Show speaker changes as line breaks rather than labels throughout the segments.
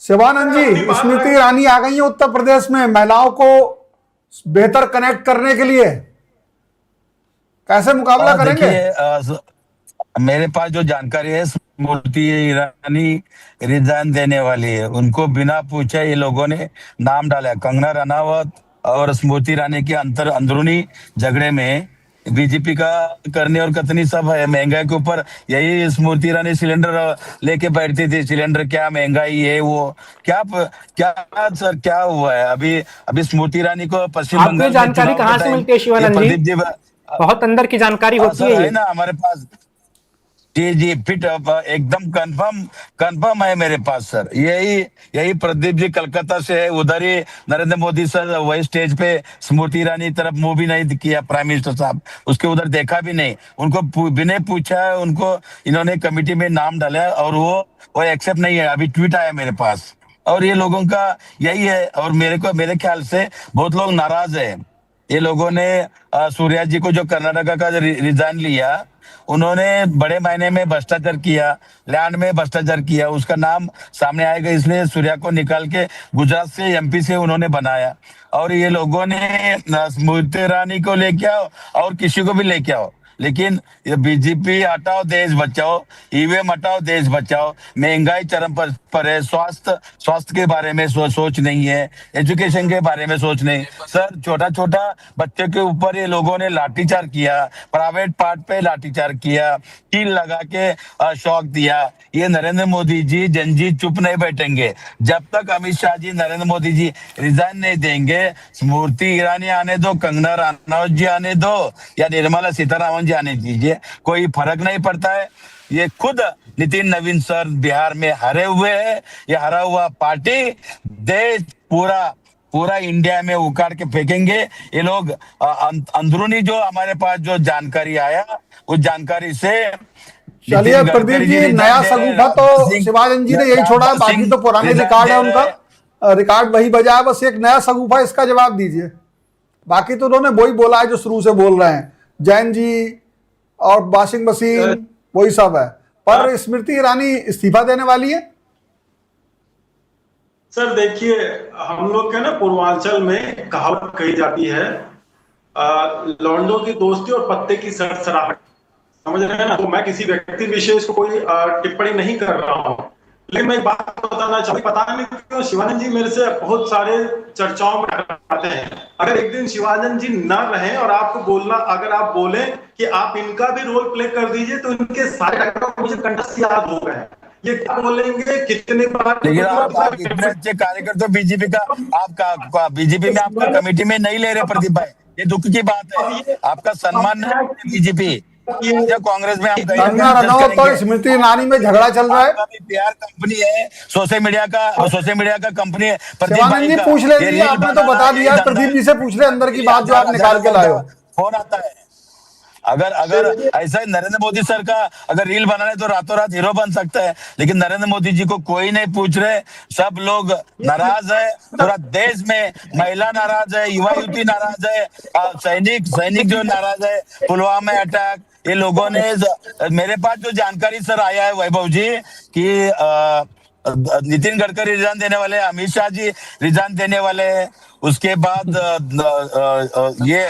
शिवानंद जी, स्मृति ईरानी आ गई है उत्तर प्रदेश में महिलाओं को बेहतर कनेक्ट करने के लिए, कैसे मुकाबला करेंगे?
मेरे पास जो जानकारी है, स्मृति ईरानी रिजाइन देने वाली है। उनको बिना पूछे ये लोगों ने नाम डाला। कंगना रनावत और स्मृति ईरानी के अंदरूनी झगड़े में बीजेपी का करनी और कतनी सब है। महंगाई के ऊपर यही स्मृति ईरानी सिलेंडर लेके बैठती थी। सिलेंडर क्या महंगाई है, वो क्या क्या सर क्या हुआ है? अभी अभी स्मृति ईरानी को पश्चिम बंगाल में
जानकारी कहाँ से मिलती है शिवानंद जी? बहुत अंदर की जानकारी होती है
ना हमारे पास। जी फिट एकदम कंफर्म है मेरे पास सर। यही प्रदीप जी कलकत्ता से है। उधर ही नरेंद्र मोदी सर वही स्टेज पे स्मृति ईरानी तरफ मुंह भी नहीं किया प्राइम मिनिस्टर साहब, उसके उधर देखा भी नहीं। उनको बिना पूछा है, उनको इन्होंने कमेटी में नाम डाला और वो एक्सेप्ट नहीं है। अभी ट्वीट आया मेरे पास और ये लोगों का यही है। और मेरे ख्याल से बहुत लोग नाराज है। ये लोगों ने सूर्या जी को जो कर्नाटका का रिजाइन लिया, उन्होंने बड़े मायने में भ्रष्टाचार किया, लैंड में भ्रष्टाचार किया, उसका नाम सामने आएगा। इसलिए सूर्या को निकाल के गुजरात से एमपी से उन्होंने बनाया। और ये लोगों ने स्मृति ईरानी को लेके आओ और किसी को भी लेके आओ, लेकिन ये बीजेपी हटाओ देश बचाओ, ईवीएम हटाओ देश बचाओ। महंगाई चरम पर है। स्वास्थ्य के बारे में सोच नहीं है, एजुकेशन के बारे में सोच नहीं। सर छोटा बच्चे के ऊपर ये लोगों ने लाठीचार्ज किया, प्राइवेट पार्ट पे लाठीचार्ज किया, कील लगा के शौक दिया। ये नरेंद्र मोदी जी जनजीत चुप नहीं बैठेंगे जब तक अमित शाह जी नरेंद्र मोदी जी रिजाइन नहीं देंगे। स्मृति ईरानी आने दो, कंगना रनौत जी आने दो या निर्मला सीतारामन जी आने दीजिए, कोई फर्क नहीं पड़ता है। ये खुद नितिन नवीन सर बिहार में हारे हुए हैं। ये हरा हुआ पार्टी देश पूरा इंडिया में उखाड़ के फेंकेंगे ये लोग। अंदरूनी जो हमारे पास जो जानकारी आया, उस जानकारी से
चलिए प्रदीप जी, नया सगुफा तो शिवानंद जी ने यही छोड़ा, बाकी तो पुराने रिकॉर्ड है उनका, रिकॉर्ड वही बजा है। बस एक नया सगुफा, इसका जवाब दीजिए। बाकी तो उन्होंने वही बोला है जो शुरू से बोल रहे हैं, जैन जी और वॉशिंग मशीन वही सब है। पर स्मृति ईरानी इस्तीफा देने वाली है।
सर देखिए, हम लोग के ना पूर्वांचल में कहावत कही जाती है, लौंडों की दोस्ती और पत्ते की सरसराहट, समझ रहे हैं ना? तो मैं किसी व्यक्ति विशेष को कोई टिप्पणी नहीं कर रहा हूं, लेकिन मैं एक बात बताना चाहूंगा। पता नहीं क्यों शिवानंद जी मेरे से बहुत सारे चर्चाओं में आते हैं। अगर एक दिन शिवानंद जी न रहे और आपको बोलना, अगर आप बोले कि आप इनका भी रोल प्ले कर दीजिए, तो इनके सारे मुझे कंठस्थ याद हो गए। ये क्या बोलेंगे कितने बार?
लेकिन आप इतने अच्छे कार्यकर्ता बीजेपी का, आपका बीजेपी में आपका कमेटी में नहीं ले रहे प्रदीप भाई, ये दुख की बात है। आपका सम्मान है बीजेपी, कांग्रेस में हम
कंगना रनौत और स्मृति ईरानी में झगड़ा चल रहा है।
पीआर कंपनी है, सोशल मीडिया का कंपनी है।
शिवानंद जी पूछ ले, आपने तो बता दिया। प्रदीप जी से पूछ ले अंदर की बात जो आप निकाल के लाए हो।
फोन आता है। अगर ऐसा ही नरेंद्र मोदी सर का अगर रील बनाने तो रातों रात हीरो बन सकता है, लेकिन नरेंद्र मोदी जी को कोई नहीं पूछ रहे। सब लोग नाराज है, पूरा देश में महिला नाराज है, युवा युवती नाराज है, सैनिक जो नाराज है। पुलवामा अटैक, ये लोगों ने, मेरे पास जो जानकारी सर आया है वैभव जी कि नितिन गडकरी रिजाइन देने वाले, अमित शाह जी रिजाइन देने वाले, उसके बाद ये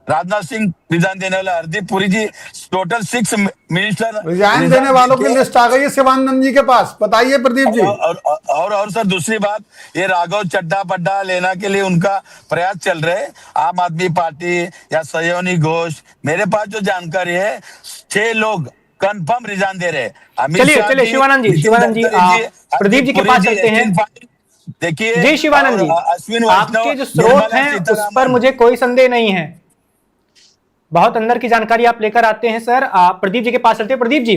राजनाथ सिंह रिजाइन देने वाले, हरदीप पुरी जी, टोटल 6 मिनिस्टर
रिजाइन देने वालों की लिस्ट आ गई है शिवानंद जी के पास। बताइए प्रदीप जी।
और सर दूसरी बात, ये राघव चड्ढा पड्डा लेना के लिए उनका प्रयास चल रहे। आम आदमी पार्टी या सयोनी घोष, मेरे पास जो जानकारी है 6 लोग कंफर्म रिजाइन दे रहे।
चलिए शिवानंद जी प्रदीप जी के पास चलते हैं।
देखिए
जी शिवानंद जी, आपके जो स्रोत हैं उस पर मुझे कोई संदेह नहीं है। बहुत अंदर की जानकारी आप लेकर आते हैं सर। प्रदीप जी के पास चलते हैं। प्रदीप जी,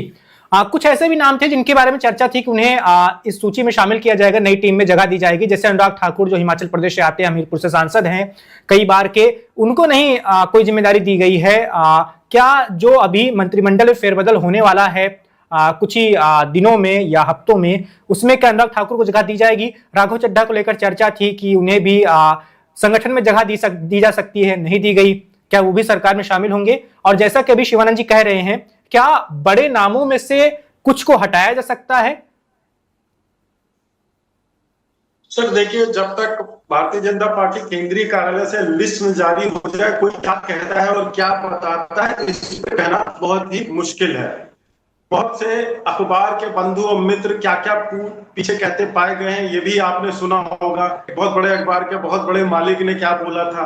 कुछ ऐसे भी नाम थे जिनके बारे में चर्चा थी कि उन्हें इस सूची में शामिल किया जाएगा, नई टीम में जगह दी जाएगी। जैसे अनुराग ठाकुर जो हिमाचल प्रदेश से आते हैं, हमीरपुर से सांसद हैं कई बार के, उनको नहीं कोई जिम्मेदारी दी गई है। क्या जो अभी मंत्रिमंडल में फेरबदल होने वाला है कुछ ही दिनों में या हफ्तों में, उसमें क्या अनुराग ठाकुर को जगह दी जाएगी? राघव चड्ढा को लेकर चर्चा थी कि उन्हें भी संगठन में जगह दी जा सकती है, नहीं दी गई। क्या वो भी सरकार में शामिल होंगे? और जैसा कि अभी शिवानंद जी कह रहे हैं, क्या बड़े नामों में से कुछ को हटाया जा सकता है?
सर देखिए, जब तक भारतीय जनता पार्टी केंद्रीय कार्यालय से लिस्ट में जारी हो जाए, कोई क्या कहता है और क्या बताता है, इस पे कहना बहुत ही मुश्किल है। बहुत से अखबार के बंधु और मित्र क्या क्या पीछे कहते पाए गए हैं, ये भी आपने सुना होगा। बहुत बड़े अखबार के बहुत बड़े मालिक ने क्या बोला था।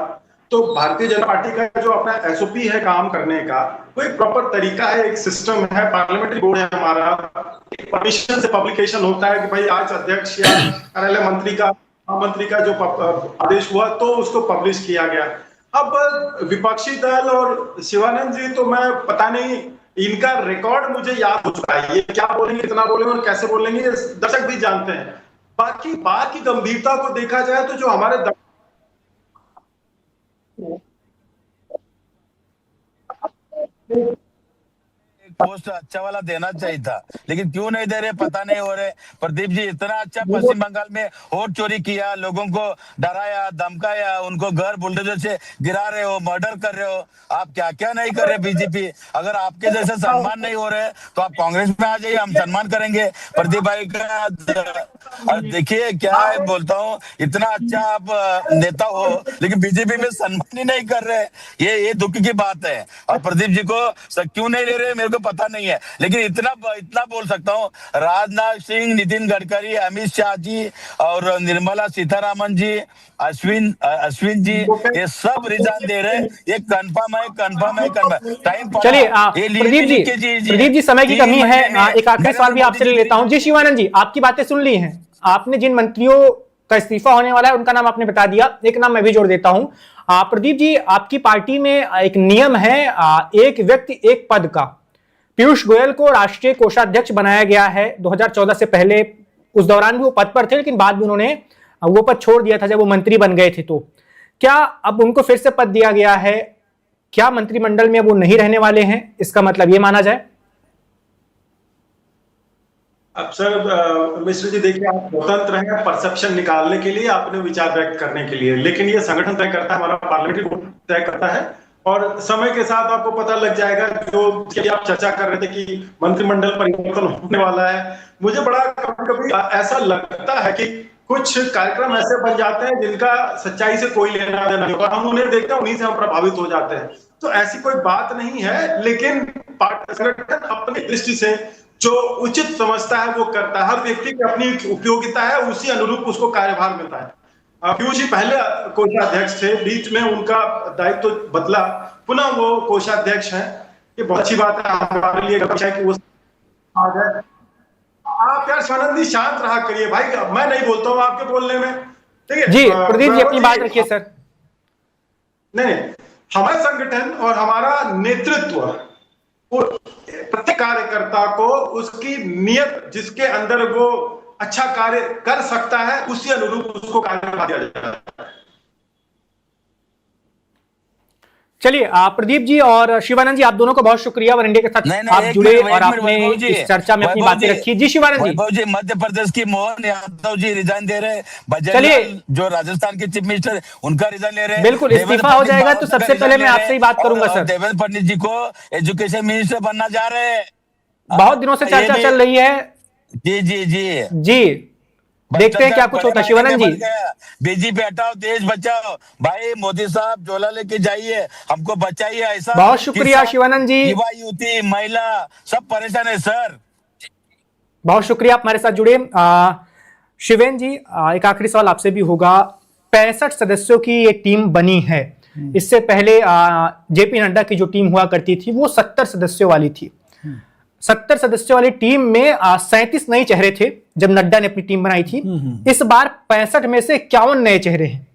तो भारतीय जनता पार्टी का जो अपना एसओपी है काम करने का, वो एक प्रॉपर तरीका है, एक सिस्टम है, पार्लियामेंट्री बोर्ड है हमारा, एक परमिशन से पब्लिकेशन होता है कि भाई आज अध्यक्ष या कार्यालय मंत्री का जो आदेश हुआ तो उसको पब्लिश किया गया। अब विपक्षी दल और शिवानंद जी, तो मैं पता नहीं, इनका रिकॉर्ड मुझे याद हो चुका है, ये क्या बोलेंगे, इतना बोलेंगे और कैसे बोलेंगे, दर्शक भी जानते हैं। बाकी बात की गंभीरता को देखा जाए तो जो हमारे
पोस्ट अच्छा वाला देना चाहिए था, लेकिन क्यों नहीं दे रहे पता नहीं हो रहे। प्रदीप जी, इतना अच्छा पश्चिम बंगाल में वोट चोरी किया, लोगों को डराया धमकाया, उनको घर बुलडोजर से गिरा रहे हो, मर्डर कर रहे हो, आप क्या क्या नहीं कर रहे बीजेपी। अगर आपके जैसे सम्मान नहीं हो रहे तो आप कांग्रेस में आ जाइए, हम सम्मान करेंगे प्रदीप भाई का। देखिए क्या है, बोलता हूँ, इतना अच्छा आप नेता हो लेकिन बीजेपी में सम्मान ही नहीं कर रहे, ये दुख की बात है। और प्रदीप जी को क्यों नहीं ले रहे मेरे को पता नहीं है, लेकिन इतना बोल सकता हूँ, राजनाथ सिंह, नितिन गडकरी, अमित शाह जी और निर्मला सीतारामन जी, अश्विन जी, ये सब रिजाइन दे रहे, ये कंफर्म है। टाइम
चलिए प्रदीप जी समय की कमी है, एक आखिरी सवाल भी आपसे ले लेता हूं। जी शिवानंद जी, आपकी बातें सुन ली हैं, आपने जिन मंत्रियों का इस्तीफा होने वाला है उनका नाम आपने बता दिया, एक नाम मैं भी जोड़ देता हूं। प्रदीप जी, आपकी पार्टी में एक नियम है, एक व्यक्ति एक पद का। पीयूष गोयल को राष्ट्रीय कोषाध्यक्ष बनाया गया है 2014 से पहले, उस दौरान भी वो पद पर थे, लेकिन बाद में उन्होंने वो पद छोड़ दिया था जब वो मंत्री बन गए थे। तो क्या अब उनको फिर से पद दिया गया है? क्या मंत्रिमंडल में वो नहीं रहने वाले हैं, इसका मतलब ये माना जाए?
अब सर मिश्र जी देखिए, आप स्वतंत्र हैं परसेप्शन निकालने के लिए, अपने विचार व्यक्त करने के लिए, लेकिन ये संगठन तय करता है, हमारा पार्लियामेंट्री बोर्ड तय करता है। और समय के साथ आपको पता लग जाएगा, जो आप चर्चा कर रहे थे कि मंत्रिमंडल परिवर्तन होने वाला है, मुझे बड़ा कभी ऐसा लगता है कि कुछ कार्यक्रम ऐसे बन जाते हैं जिनका सच्चाई से कोई लेना देना नहीं होगा, हम उन्हें देखते हैं, उन्हीं से हम प्रभावित हो जाते हैं। तो ऐसी कोई बात नहीं है, लेकिन संगठन अपनी दृष्टि से जो उचित समझता है वो करता है। हर व्यक्ति की अपनी उपयोगिता है, उसी अनुरूप उसको कार्यभार मिलता है। पीयूष जी पहले कोषाध्यक्ष थे, बीच में उनका दायित्व बदला, पुनः वो कोषाध्यक्ष हैं। ये बहुत अच्छी बात है हमारे लिए कि वो आ जाए। आप यार शिवानंद जी शांत रहा करिए भाई, मैं नहीं बोलता हूँ आपके बोलने में, ठीक है
जी प्रदीप जी अपनी बात रखिए सर।
नहीं, हमारा संगठन और हमारा नेतृत्व प्रत्येक कार्यकर्ता को उसकी नियत, जिसके अंदर वो अच्छा कार्य कर सकता है, उसी अनुरूप उसको कार्यभार दिया जाता है।
चलिए प्रदीप जी और शिवानंद जी, आप दोनों को बहुत शुक्रिया वनडे के साथ आप जुड़े और आपने इस चर्चा में अपनी बातें रखी। जी शिवानंद जी,
मध्य प्रदेश की मोहन यादव जी रिजाइन दे रहे,
चलिए
जो राजस्थान के चीफ मिनिस्टर उनका रिजाइन ले रहे,
बिल्कुल इस्तीफा हो जाएगा तो सबसे पहले मैं आपसे ही बात करूंगा सर।
देवेंद्र फडणवीस जी को एजुकेशन मिनिस्टर बनना जा रहे हैं,
बहुत दिनों से चर्चा चल रही है। जी देखते हैं क्या कुछ होता है। शिवानंद जी,
बीजेपी हटाओ देश बचाओ, भाई मोदी साहब झोला लेके जाइए, हमको बचाइए। ऐसा
बहुत शुक्रिया शिवानंद जी,
युवा युवती महिला सब परेशान है सर।
बहुत शुक्रिया आप हमारे साथ जुड़े। शिवेन जी, एक आखिरी सवाल आपसे भी होगा। 65 सदस्यों की एक टीम बनी है, इससे पहले जेपी नड्डा की जो टीम हुआ करती थी वो 70 सदस्यों वाली थी। 70 सदस्यों वाली टीम में 37 नए चेहरे थे जब नड्डा ने अपनी टीम बनाई थी। इस बार 65 में से 51 नए चेहरे हैं,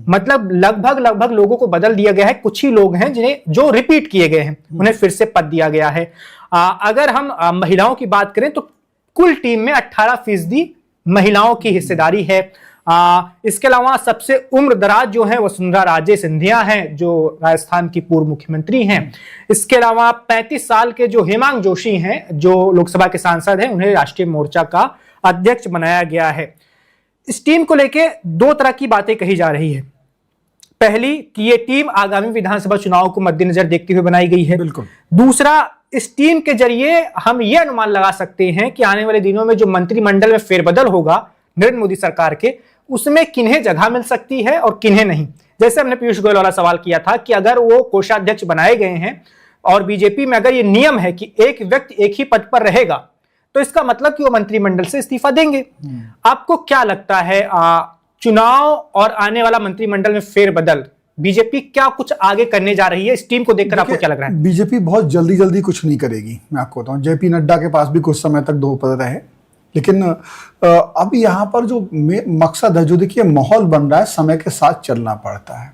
मतलब लगभग लोगों को बदल दिया गया है। कुछ ही लोग हैं जिन्हें जो रिपीट किए गए हैं, उन्हें फिर से पद दिया गया है। अगर हम महिलाओं की बात करें तो कुल टीम में 18% महिलाओं की हिस्सेदारी है। इसके अलावा सबसे उम्र दराज जो है वसुंधरा राजे सिंधिया हैं, जो राजस्थान की पूर्व मुख्यमंत्री हैं। इसके अलावा 35 साल के जो हेमांग जोशी हैं, जो लोकसभा के सांसद हैं, उन्हें राष्ट्रीय मोर्चा का अध्यक्ष बनाया गया है। इस टीम को लेकर 2 तरह की बातें कही जा रही है। पहली कि ये टीम आगामी विधानसभा चुनाव को मद्देनजर देखते हुए बनाई गई है।
बिल्कुल।
दूसरा, इस टीम के जरिए हम यह अनुमान लगा सकते हैं कि आने वाले दिनों में जो मंत्रिमंडल में फेरबदल होगा नरेंद्र मोदी सरकार के, उसमें किन्हें जगह मिल सकती है और किन्हें नहीं। जैसे हमने पीयूष गोयल वाला सवाल किया था कि अगर वो कोषाध्यक्ष बनाए गए हैं और बीजेपी में अगर ये नियम है कि एक व्यक्ति एक ही पद पर रहेगा, तो इसका मतलब कि वो मंत्रिमंडल से इस्तीफा देंगे। आपको क्या लगता है, चुनाव और आने वाला मंत्रिमंडल में फेरबदल बीजेपी क्या कुछ आगे करने जा रही है? इस टीम को देखकर आपको क्या लग रहा है?
बीजेपी बहुत जल्दी जल्दी कुछ नहीं करेगी। मैं आपको बताऊं, जेपी नड्डा के पास भी कुछ समय तक 2 पद रहे, लेकिन अब यहाँ पर जो मकसद है, जो देखिए माहौल बन रहा है, समय के साथ चलना पड़ता है।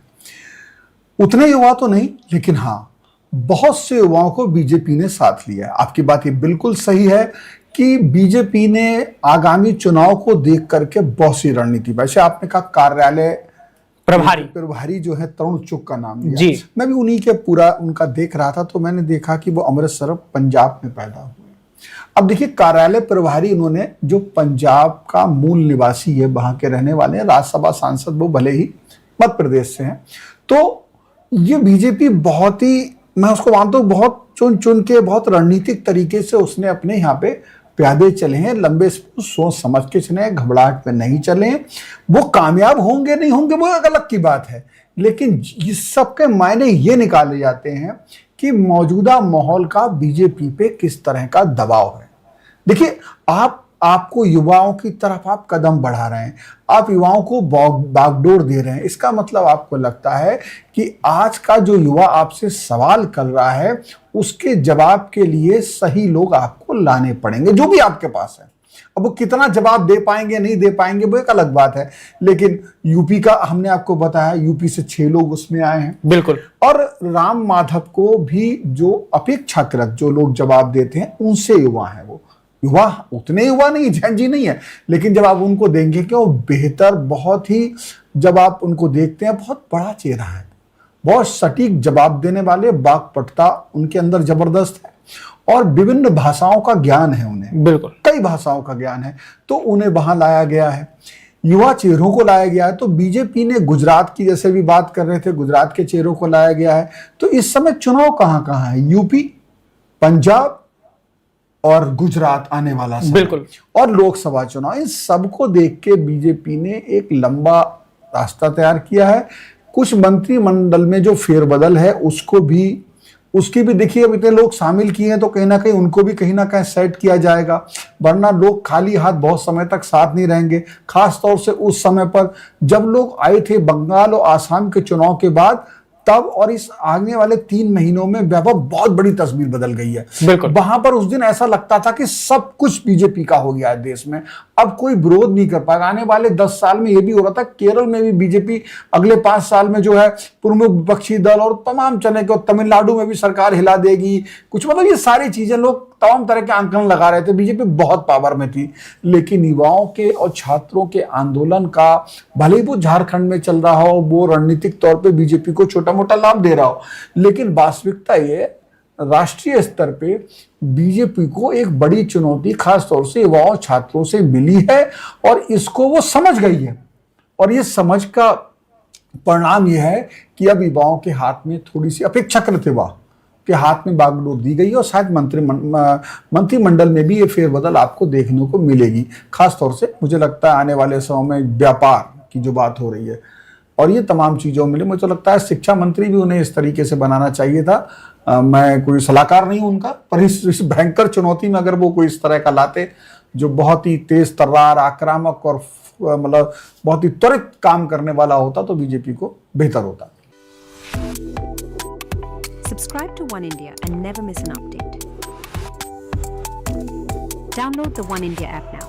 उतने युवा तो नहीं, लेकिन हाँ बहुत से युवाओं को बीजेपी ने साथ लिया है। आपकी बात ये बिल्कुल सही है कि बीजेपी ने आगामी चुनाव को देख करके बहुत सी रणनीति, वैसे आपने कहा कार्यालय प्रभारी जो है तरुण चुग का नाम लिया जी। मैं भी उन्हीं के पूरा उनका देख रहा था, तो मैंने देखा कि वो अमृतसर पंजाब में पैदा हुए। अब देखिए कार्यालय प्रभारी उन्होंने, जो पंजाब का मूल निवासी है, वहां के रहने वाले हैं, राज्यसभा सांसद वो भले ही मध्य प्रदेश से हैं, तो ये बीजेपी बहुत ही, मैं उसको मानता हूँ बहुत चुन चुन के बहुत रणनीतिक तरीके से उसने अपने यहाँ पे प्यादे चले हैं, लंबे सोच समझ के चले, घबराहट में नहीं चले। वो कामयाब होंगे नहीं होंगे वो एक अलग की बात है, लेकिन इस सब के मायने ये निकाले जाते हैं कि मौजूदा माहौल का बीजेपी पे किस तरह का दबाव है। देखिए आपको युवाओं की तरफ आप कदम बढ़ा रहे हैं, आप युवाओं को बागडोर दे रहे हैं, इसका मतलब आपको लगता है कि आज का जो युवा आपसे सवाल कर रहा है उसके जवाब के लिए सही लोग आपको लाने पड़ेंगे, जो भी आपके पास है। अब वो कितना जवाब दे पाएंगे नहीं दे पाएंगे वो एक अलग बात है, लेकिन यूपी का हमने आपको बताया, यूपी से 6 लोग उसमें आए हैं
बिल्कुल।
और राम माधव को भी जो अपेक्षाकृत जो लोग जवाब देते हैं उनसे युवा है, वो युवा उतने युवा नहीं, जैन जी नहीं है, लेकिन जब आप उनको देंगे कि वो बेहतर, बहुत ही, जब आप उनको देखते हैं बहुत बड़ा चेहरा है, बहुत सटीक जवाब देने वाले, वाक्पटुता उनके अंदर जबरदस्त है और विभिन्न भाषाओं का ज्ञान है उन्हें, बिल्कुल कई भाषाओं का ज्ञान है, तो उन्हें वहां लाया गया है, युवा चेहरों को लाया गया है। तो बीजेपी ने गुजरात की, जैसे भी बात कर रहे थे, गुजरात के चेहरों को लाया गया है। तो इस समय चुनाव कहां कहां है, यूपी, पंजाब और गुजरात आने वाला समय, बिल्कुल, और लोकसभा चुनाव, इन सबको देख के बीजेपी ने एक लंबा रास्ता तैयार किया है। कुछ मंत्रिमंडल में जो फेरबदल है उसकी भी देखिए, अब इतने लोग शामिल किए हैं तो कहीं ना कहीं उनको भी कहीं ना कहीं सेट किया जाएगा, वरना लोग खाली हाथ बहुत समय तक साथ नहीं रहेंगे। खास तौर से उस समय पर जब लोग आए थे बंगाल और आसाम के चुनाव के बाद, तब और इस आने वाले 3 महीनों में व्यापक बहुत बड़ी तस्वीर बदल गई है। बिल्कुल, वहां पर उस दिन ऐसा लगता था कि सब कुछ बीजेपी का हो गया है देश में, अब कोई विरोध नहीं कर पाएगा। आने वाले 10 साल में यह भी हो रहा था, केरल में भी बीजेपी अगले 5 साल में जो है प्रमुख विपक्षी दल और तमाम चलेगा, तमिलनाडु में भी सरकार हिला देगी कुछ, मतलब ये सारी चीजें लोग तमाम तरह के आंकलन लगा रहे थे। बीजेपी बहुत पावर में थी, लेकिन युवाओं के और छात्रों के आंदोलन का, भले ही वो झारखंड में चल रहा हो, वो रणनीतिक तौर पे बीजेपी को छोटा मोटा लाभ दे रहा हो, लेकिन वास्तविकता ये राष्ट्रीय स्तर पे बीजेपी को एक बड़ी चुनौती खास तौर से युवाओं छात्रों से मिली है और इसको वो समझ गई है। और ये समझ का परिणाम यह है कि अब युवाओं के हाथ में थोड़ी सी अपेक्षाकृत युवा के हाथ में बागडोर दी गई और शायद मंत्रिमंडल में भी ये फेरबदल आपको देखने को मिलेगी। खास तौर से मुझे लगता है आने वाले समय में व्यापार की जो बात हो रही है और ये तमाम चीजों में, मुझे लगता है शिक्षा मंत्री भी उन्हें इस तरीके से बनाना चाहिए था। मैं कोई सलाहकार नहीं हूं उनका, पर इस भयंकर चुनौती में अगर वो कोई इस तरह का लाते जो बहुत ही तेज तर्रार, आक्रामक और मतलब बहुत ही त्वरित काम करने वाला होता, तो बीजेपी को बेहतर होता।
Subscribe to One India and never miss an update. Download the One India app now.